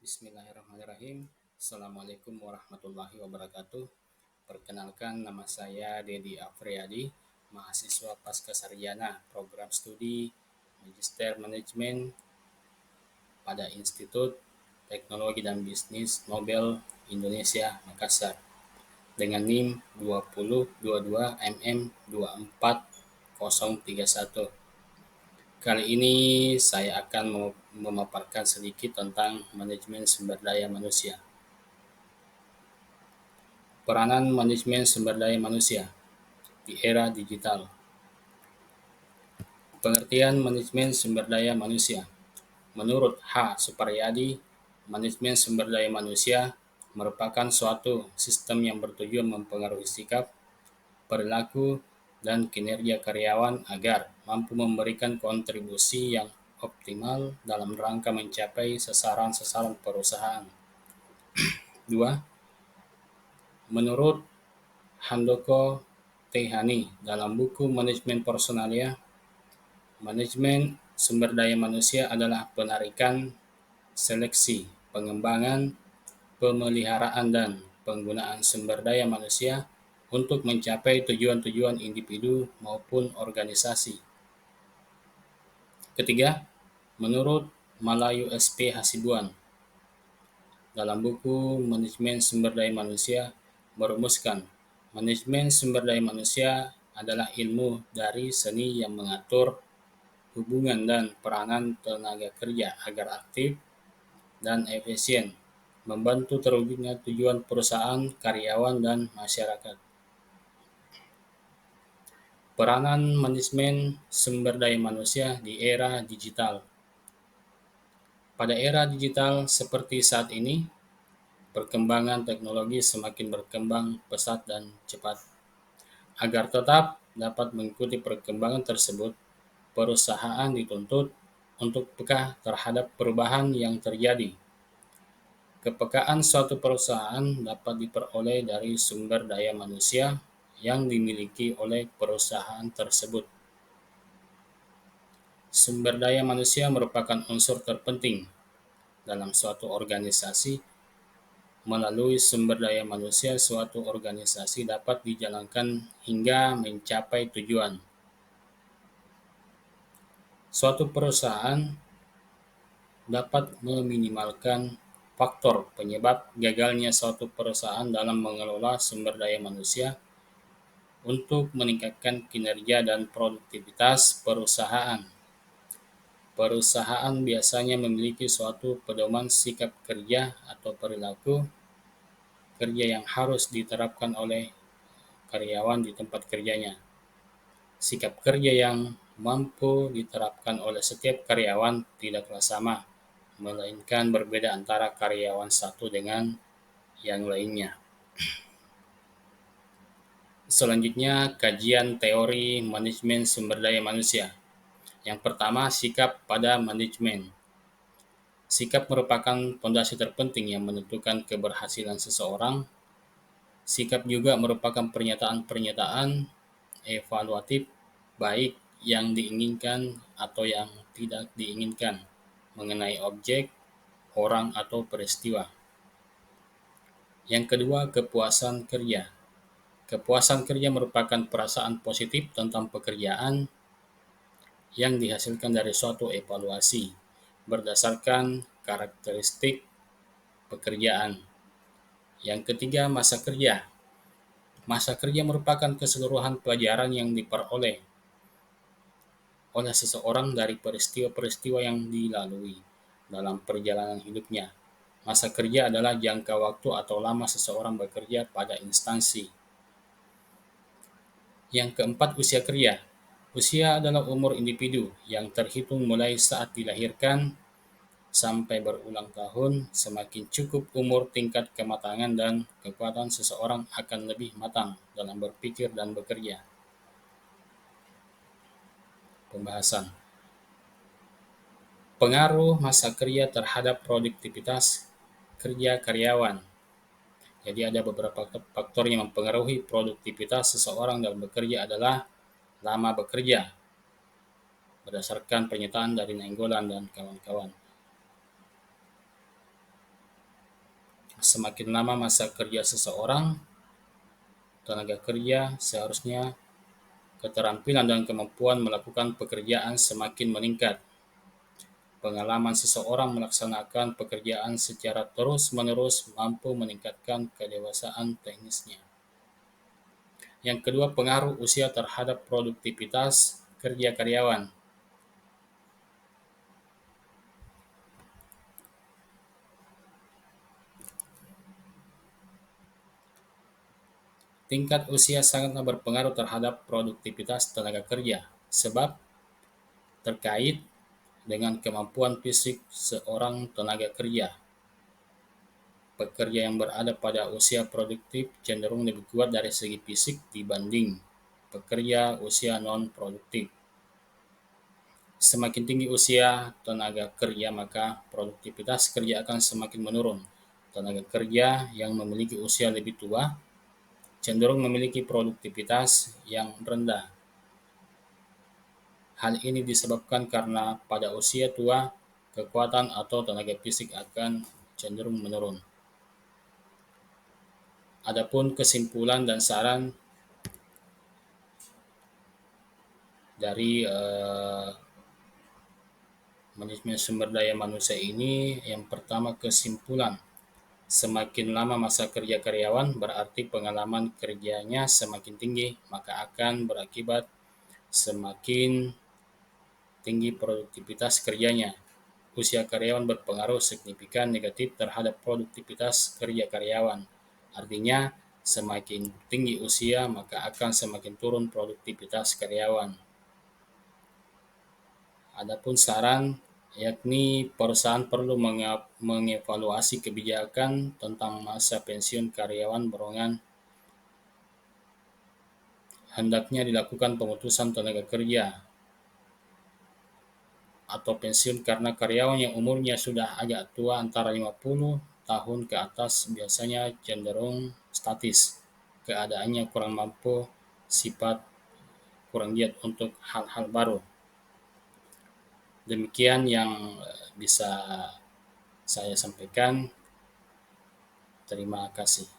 Bismillahirrahmanirrahim. Assalamualaikum warahmatullahi wabarakatuh. Perkenalkan, nama saya Dedi Afriyadi, mahasiswa Pascasarjana Program Studi Magister Manajemen pada Institut Teknologi dan Bisnis Nobel Indonesia Makassar dengan NIM 2022MM24031. Kali ini saya akan memaparkan sedikit tentang manajemen sumber daya manusia. Peranan manajemen sumber daya manusia di era digital. Pengertian manajemen sumber daya manusia. Menurut H. Suparyadi, manajemen sumber daya manusia merupakan suatu sistem yang bertujuan mempengaruhi sikap, perilaku, dan kinerja karyawan agar mampu memberikan kontribusi yang optimal dalam rangka mencapai sasaran-sasaran perusahaan. 2. Menurut Handoko Tehani dalam buku Manajemen Personalia, manajemen sumber daya manusia adalah penarikan, seleksi, pengembangan, pemeliharaan, dan penggunaan sumber daya manusia untuk mencapai tujuan-tujuan individu maupun organisasi. Ketiga, menurut Malayu SP Hasibuan, dalam buku Manajemen Sumber Daya Manusia merumuskan, manajemen sumber daya manusia adalah ilmu dari seni yang mengatur hubungan dan peranan tenaga kerja agar aktif dan efisien, membantu terwujudnya tujuan perusahaan, karyawan, dan masyarakat. Peranan manajemen sumber daya manusia di era digital. Pada era digital seperti saat ini, perkembangan teknologi semakin berkembang pesat dan cepat. Agar tetap dapat mengikuti perkembangan tersebut, perusahaan dituntut untuk peka terhadap perubahan yang terjadi. Kepekaan suatu perusahaan dapat diperoleh dari sumber daya manusia yang dimiliki oleh perusahaan tersebut. Sumber daya manusia merupakan unsur terpenting dalam suatu organisasi. Melalui sumber daya manusia, suatu organisasi dapat dijalankan hingga mencapai tujuan. Suatu perusahaan dapat meminimalkan faktor penyebab gagalnya suatu perusahaan dalam mengelola sumber daya manusia untuk meningkatkan kinerja dan produktivitas perusahaan. Perusahaan biasanya memiliki suatu pedoman sikap kerja atau perilaku kerja yang harus diterapkan oleh karyawan di tempat kerjanya. Sikap kerja yang mampu diterapkan oleh setiap karyawan tidaklah sama, melainkan berbeda antara karyawan satu dengan yang lainnya. Selanjutnya, kajian teori manajemen sumber daya manusia. Yang pertama, sikap pada manajemen. Sikap merupakan fondasi terpenting yang menentukan keberhasilan seseorang. Sikap juga merupakan pernyataan-pernyataan evaluatif baik yang diinginkan atau yang tidak diinginkan mengenai objek, orang, atau peristiwa. Yang kedua, kepuasan kerja. Kepuasan kerja merupakan perasaan positif tentang pekerjaan yang dihasilkan dari suatu evaluasi berdasarkan karakteristik pekerjaan. Yang ketiga, masa kerja. Masa kerja merupakan keseluruhan pelajaran yang diperoleh oleh seseorang dari peristiwa-peristiwa yang dilalui dalam perjalanan hidupnya. Masa kerja adalah jangka waktu atau lama seseorang bekerja pada instansi. Yang keempat, usia kerja. Usia adalah umur individu yang terhitung mulai saat dilahirkan sampai berulang tahun. Semakin cukup umur, tingkat kematangan dan kekuatan seseorang akan lebih matang dalam berpikir dan bekerja. Pembahasan. Pengaruh masa kerja terhadap produktivitas kerja karyawan. Jadi ada beberapa faktor yang mempengaruhi produktivitas seseorang dalam bekerja adalah lama bekerja, berdasarkan pernyataan dari Nainggolan dan kawan-kawan. semakin lama masa kerja seseorang, tenaga kerja seharusnya keterampilan dan kemampuan melakukan pekerjaan semakin meningkat. Pengalaman seseorang melaksanakan pekerjaan secara terus-menerus mampu meningkatkan kedewasaan teknisnya. Yang kedua, pengaruh usia terhadap produktivitas kerja karyawan. Tingkat usia sangatlah berpengaruh terhadap produktivitas tenaga kerja, sebab terkait dengan kemampuan fisik seorang tenaga kerja. Pekerja yang berada pada usia produktif cenderung lebih kuat dari segi fisik dibanding pekerja usia non-produktif. Semakin tinggi usia tenaga kerja, maka produktivitas kerja akan semakin menurun. Tenaga kerja yang memiliki usia lebih tua cenderung memiliki produktivitas yang rendah. Hal ini disebabkan karena pada usia tua, kekuatan atau tenaga fisik akan cenderung menurun. Adapun kesimpulan dan saran dari manajemen sumber daya manusia ini, yang pertama kesimpulan, semakin lama masa kerja karyawan berarti pengalaman kerjanya semakin tinggi, maka akan berakibat semakin tinggi produktivitas kerjanya. Usia karyawan berpengaruh signifikan negatif terhadap produktivitas kerja karyawan. Artinya, semakin tinggi usia, maka akan semakin turun produktivitas karyawan. Adapun saran, yakni perusahaan perlu mengevaluasi kebijakan tentang masa pensiun karyawan barongan. Hendaknya dilakukan pemutusan tenaga kerja atau pensiun karena karyawan yang umurnya sudah agak tua antara 50 tahun ke atas biasanya cenderung statis, keadaannya kurang mampu, sifat kurang giat untuk hal-hal baru. Demikian yang bisa saya sampaikan. Terima kasih.